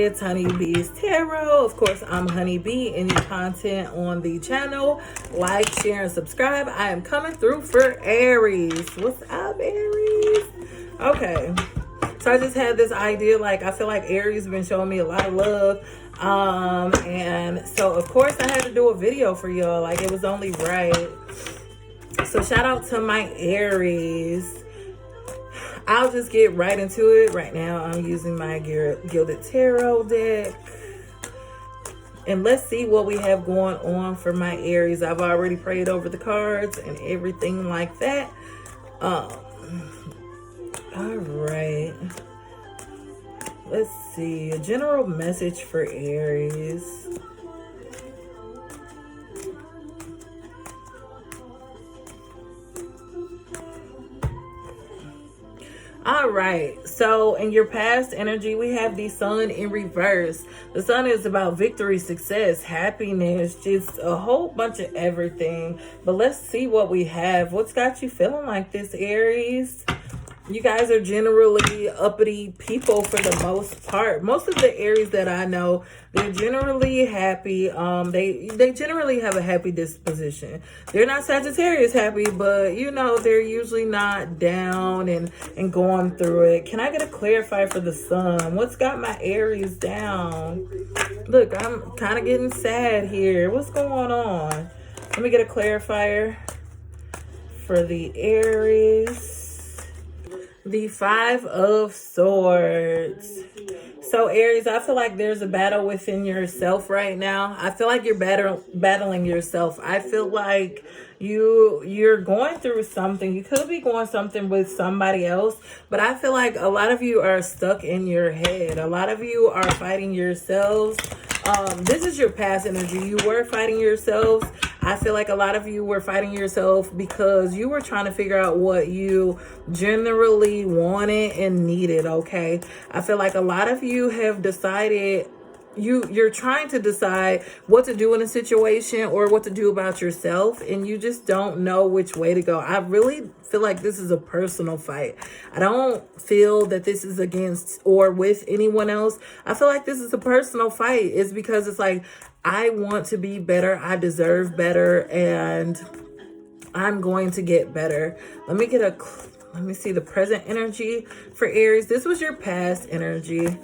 It's Honeybee's Tarot. Of course, I'm Honeybee. Any content on the channel, like, share, and subscribe. I am coming through for Aries. What's up, Aries? Okay. So I just had this idea, like, I feel like Aries has been showing me a lot of love. And so, of course, I had to do a video for y'all. Like, it was only right. So, shout out to my Aries. I'll just get right into it. Right now, I'm using my Gilded Tarot deck. And let's see what we have going on for my Aries. I've already prayed over the cards and everything like that. All right. Let's see. A general message for Aries. All right, so in your past energy, we have the sun in reverse. The sun is about victory, success, happiness, just a whole bunch of everything. But let's see what we have. What's got you feeling like this, Aries? You guys are generally uppity people for the most part. Most of the Aries that I know, they're generally happy. They generally have a happy disposition. They're not Sagittarius happy, but you know, they're usually not down and going through it. Can I get a clarifier for the sun? What's got my Aries down? Look, I'm kind of getting sad here. What's going on? Let me get a clarifier for the Aries. The Five of Swords. So Aries, I feel like there's a battle within yourself right now. I feel like you're battling yourself. I feel like you're going through something. You could be going something with somebody else, but I feel like a lot of you are stuck in your head. A lot of you are fighting yourselves. This is your past energy. You were fighting yourselves. I feel like a lot of you were fighting yourself because you were trying to figure out what you generally wanted and needed, okay? I feel like a lot of you have decided, you're trying to decide what to do in a situation or what to do about yourself, and you just don't know which way to go. I really feel like this is a personal fight. I don't feel that this is against or with anyone else. I feel like this is a personal fight. It's because it's like, I want to be better. I deserve better, and I'm going to get better. Let me see the present energy for Aries. This was your past energy.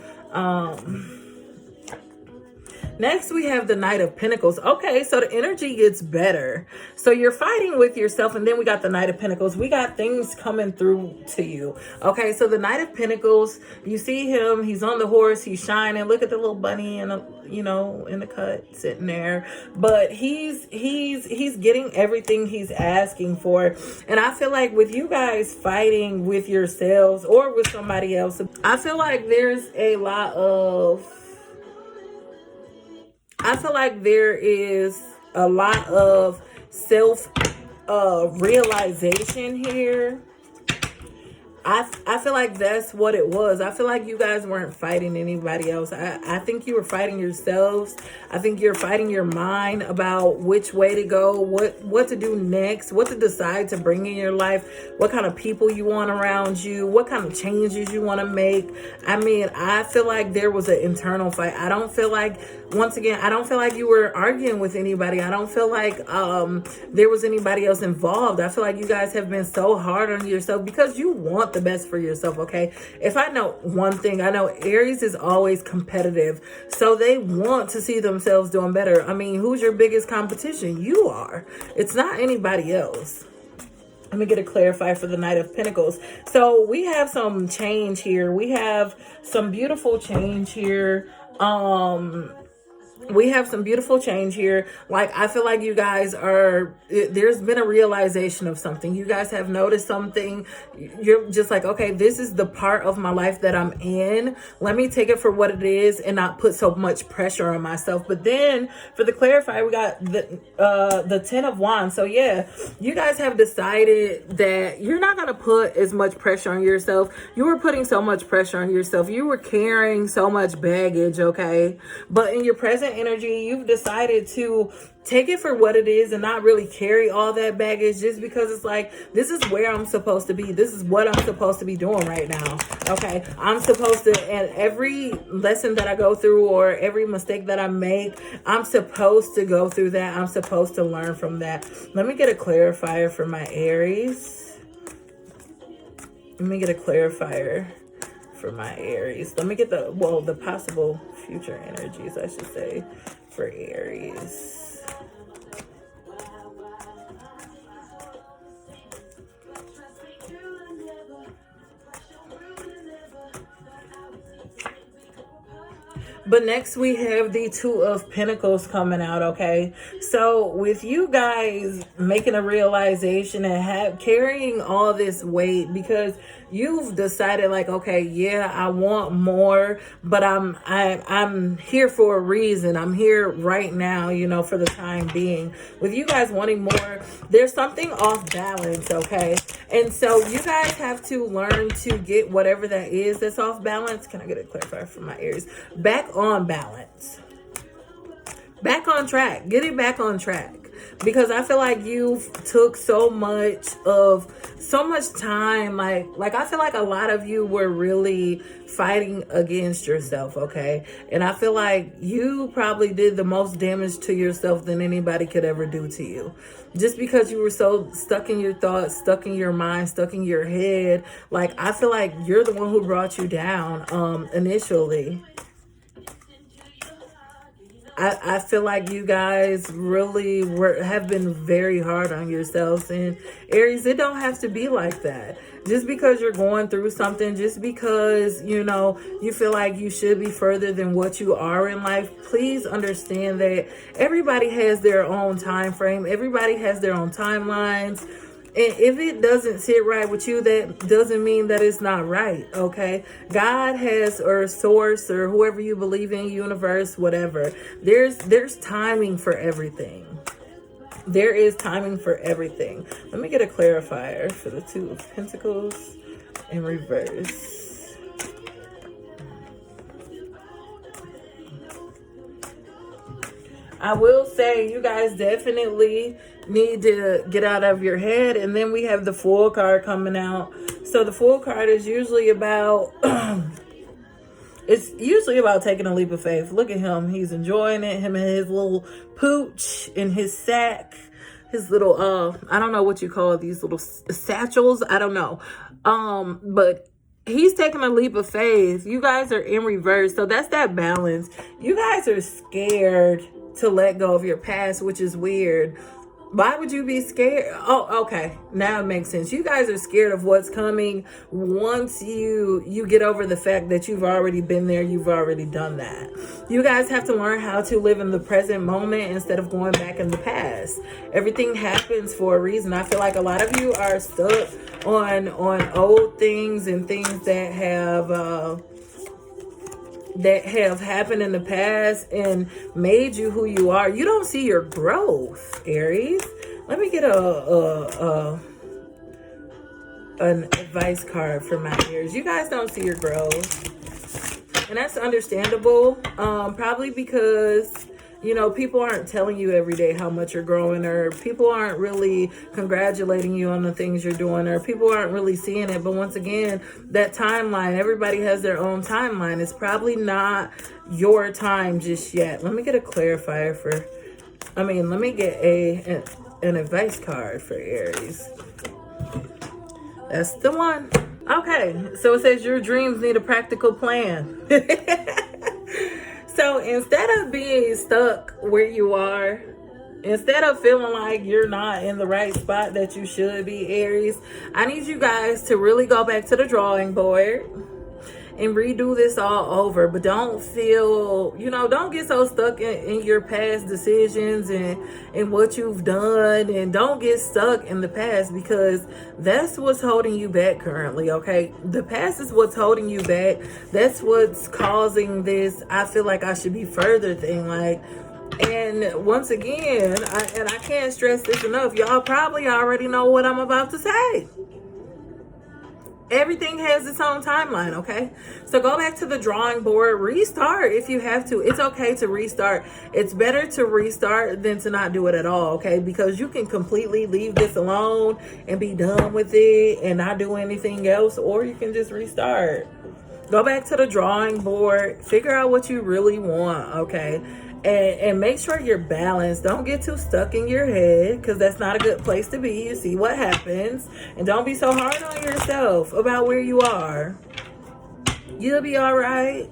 Next, we have the Knight of Pentacles. Okay, so the energy gets better. So you're fighting with yourself, and then we got the Knight of Pentacles. We got things coming through to you. Okay, so the Knight of Pentacles, you see him. He's on the horse. He's shining. Look at the little bunny in the cut sitting there. But he's getting everything he's asking for. And I feel like with you guys fighting with yourselves or with somebody else, I feel like there's a lot of... I feel like there is a lot of self-realization here. I feel like that's what it was. I feel like you guys weren't fighting anybody else. I think you were fighting yourselves. I think you're fighting your mind about which way to go, what to do next, what to decide to bring in your life, what kind of people you want around you, what kind of changes you want to make. I mean, I feel like there was an internal fight. I don't feel like, once again, I don't feel like you were arguing with anybody. I don't feel like there was anybody else involved. I feel like you guys have been so hard on yourself because you want the best for yourself, okay? If I know one thing, I know Aries is always competitive. So they want to see themselves doing better. I mean, who's your biggest competition? You are. It's not anybody else. Let me get a clarifier for the Knight of Pentacles. So we have some change here. We have some beautiful change here. We have some beautiful change here. Like, I feel like you guys are, there's been a realization of something. You guys have noticed something. You're just like, okay, this is the part of my life that I'm in. Let me take it for what it is and not put so much pressure on myself. But then for the clarifier, we got the 10 of Wands. So yeah, you guys have decided that you're not going to put as much pressure on yourself. You were putting so much pressure on yourself. You were carrying so much baggage, okay? But in your present energy, you've decided to take it for what it is and not really carry all that baggage, just because it's like, this is where I'm supposed to be. This is what I'm supposed to be doing right now. Okay. I'm supposed to, and every lesson that I go through or every mistake that I make, I'm supposed to go through that. I'm supposed to learn from that. Let me get a clarifier for my Aries. Let me get a clarifier for my Aries. Let me get the possible future energies, I should say, for Aries. But next we have the Two of Pentacles coming out, okay? So with you guys making a realization and carrying all this weight, because you've decided like, okay, yeah, I want more, but I'm here for a reason. I'm here right now, you know, for the time being. With you guys wanting more, there's something off balance, okay? And so you guys have to learn to get whatever that is that's off balance. Can I get a clarifier for my Aries? Back on balance. Back on track. Get it back on track. Because I feel like you've took so much time. Like I feel like a lot of you were really fighting against yourself, okay? And I feel like you probably did the most damage to yourself than anybody could ever do to you. Just because you were so stuck in your thoughts, stuck in your mind, stuck in your head. Like, I feel like you're the one who brought you down initially. I feel like you guys really have been very hard on yourselves. And Aries, it don't have to be like that. Just because you're going through something, just because, you know, you feel like you should be further than what you are in life, please understand that everybody has their own time frame. Everybody has their own timelines. And if it doesn't sit right with you, that doesn't mean that it's not right, okay? God has, or source, or whoever you believe in, universe, whatever. There's timing for everything. There is timing for everything. Let me get a clarifier for the Two of Pentacles in reverse. I will say you guys definitely need to get out of your head. And then we have the Fool card coming out. So the Fool card is usually about it's usually about taking a leap of faith. Look at him. He's enjoying it. Him and his little pooch in his sack. His little I don't know what you call these little satchels. I don't know. But he's taking a leap of faith. You guys are in reverse. So that's that balance. You guys are scared to let go of your past, which is weird. Why would you be scared? Oh, okay. Now it makes sense. You guys are scared of what's coming once you get over the fact that you've already been there. You've already done that. You guys have to learn how to live in the present moment instead of going back in the past. Everything happens for a reason. I feel like a lot of you are stuck on old things and things that have happened in the past and made you who you are. You don't see your growth, Aries. Let me get an advice card for my Aries. You guys don't see your growth, and that's understandable. Probably because, you know, people aren't telling you every day how much you're growing, or people aren't really congratulating you on the things you're doing, or people aren't really seeing it. But once again, that timeline, everybody has their own timeline. It's probably not your time just yet. Let me get a clarifier let me get an advice card for Aries. That's the one. Okay, so it says your dreams need a practical plan. So instead of being stuck where you are, instead of feeling like you're not in the right spot that you should be, Aries, I need you guys to really go back to the drawing board and redo this all over. But don't feel, don't get so stuck in your past decisions and what you've done. And don't get stuck in the past, because that's what's holding you back currently, okay? The past is what's holding you back. That's what's causing this I feel like I should be further thing. And once again, I can't stress this enough, y'all probably already know what I'm about to say. Everything has its own timeline, okay? So go back to the drawing board, restart if you have to. It's okay to restart. It's better to restart than to not do it at all, okay? Because you can completely leave this alone and be done with it and not do anything else, or you can just restart. Go back to the drawing board, figure out what you really want, okay? And make sure you're balanced. Don't get too stuck in your head, because that's not a good place to be. You see what happens. And don't be so hard on yourself about where you are. You'll be all right.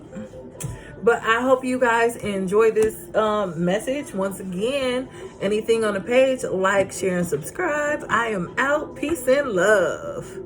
But I hope you guys enjoy this message. Once again, anything on the page, like, share, and subscribe. I am out. Peace and love.